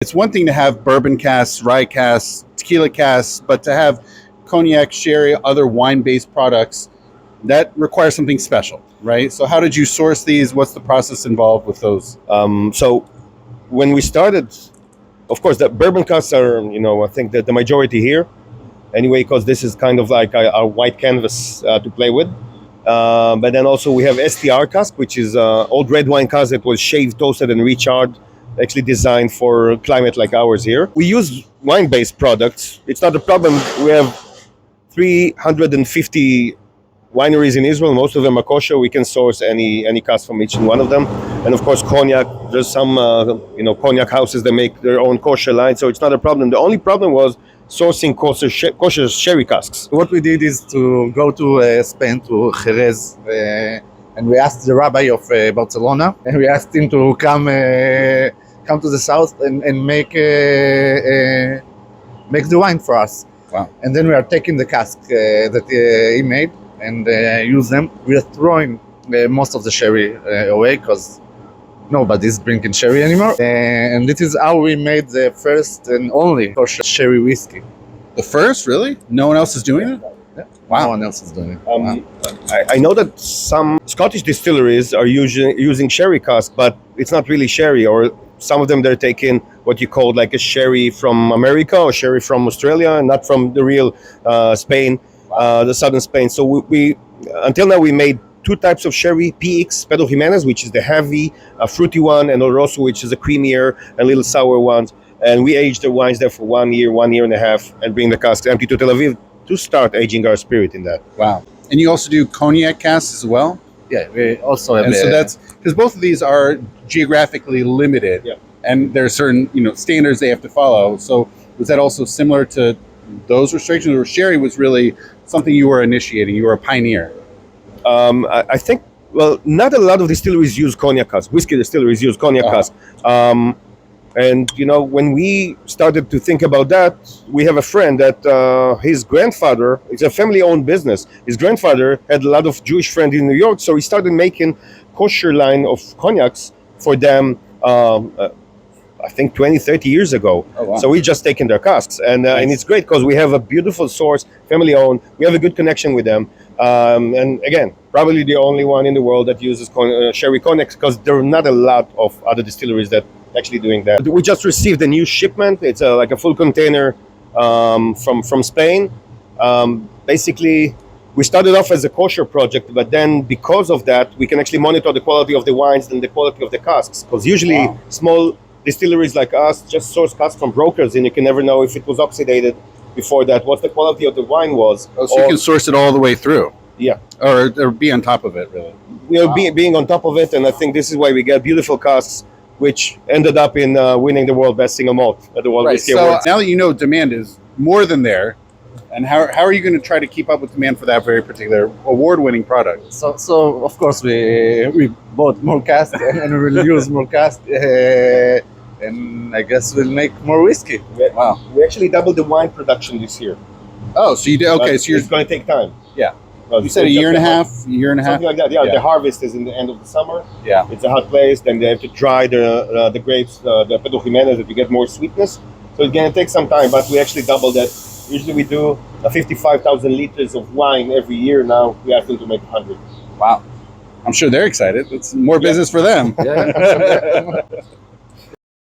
It's one thing to have bourbon casks, rye casks, tequila casks, but to have cognac, sherry, other wine-based products, that requires something special, right? So how did you source these? What's the process involved with those? So when we started, of course, the bourbon casks are, I think that the majority here, anyway, because this is kind of like a white canvas to play with. But then also we have STR cask, which is old red wine cask that was shaved, toasted, and recharred, actually designed for climate like ours here. We use wine-based products. It's not a problem. We have 350 wineries in Israel. Most of them are kosher. We can source any cask from each one of them. And of course, cognac. There's some cognac houses that make their own kosher line, so it's not a problem. The only problem was sourcing kosher sherry casks. What we did is to go to Spain, to Jerez, and we asked the rabbi of Barcelona, and we asked him to come to the south and make the wine for us. Wow. And then we are taking the cask that he made and use them. We are throwing most of the sherry away because nobody's drinking sherry anymore. And this is how we made the first and only kosher sherry whiskey. The first, really? No one else is doing it? Yeah. Wow. No one else is doing it. I know that some Scottish distilleries are using sherry cask, but it's not really sherry, or some of them they're taking what you call like a sherry from America or sherry from Australia, and not from the real Spain, the southern Spain. So we until now we made two types of sherry: PX, Pedro Jimenez, which is the heavy, fruity one, and Oloroso, which is a creamier and little sour ones. And we aged the wines there for 1 year, 1.5 years, and bring the casks empty to Tel Aviv to start aging our spirit in that. Wow. And you also do cognac casks as well? Yeah, we also have. And so that's because both of these are geographically limited, Yeah. and there are certain standards they have to follow. So was that also similar to those restrictions, or sherry was really something you were initiating? You were a pioneer. I think, well, not a lot of distilleries use cognac cask. Whiskey distilleries use cognac cask. And, when we started to think about that, we have a friend that his grandfather, it's a family-owned business. His grandfather had a lot of Jewish friends in New York, so he started making kosher line of cognacs for them, I think 20, 30 years ago. Oh, wow. So we just taken their casks. And it's great because we have a beautiful source, family-owned. We have a good connection with them. And again, probably the only one in the world that uses sherry cognacs, because there are not a lot of other distilleries that actually doing that. We just received a new shipment. It's like a full container from Spain. Basically, we started off as a kosher project, but then because of that, we can actually monitor the quality of the wines and the quality of the casks. Because usually small distilleries like us just source casks from brokers, and you can never know if it was oxidated before that, what the quality of the wine was. Oh, so you can source it all the way through. Yeah. Or be on top of it, really. Being on top of it, and I think this is why we get beautiful casks, which ended up in winning the world best single malt at the World Whiskey So Awards. now that you know demand is more than there, and how are you going to try to keep up with demand for that very particular award-winning product? So of course we bought more cask and we will use more cask, and I guess we'll make more whiskey. Wow. We actually doubled the wine production this year. Oh, so you did? Okay, But so you're. it's going to take time. Yeah. Well, You said a year and a half. Something like that. Yeah, Yeah. the harvest is in the end of the summer. Yeah. It's a hot place. Then they have to dry the grapes, the Pedro Jimenez, that you get more sweetness. So it's going to take some time, but we actually doubled that. Usually we do 55,000 liters of wine every year. Now we have to make 100. Wow. I'm sure they're excited. It's more business for them. Yeah.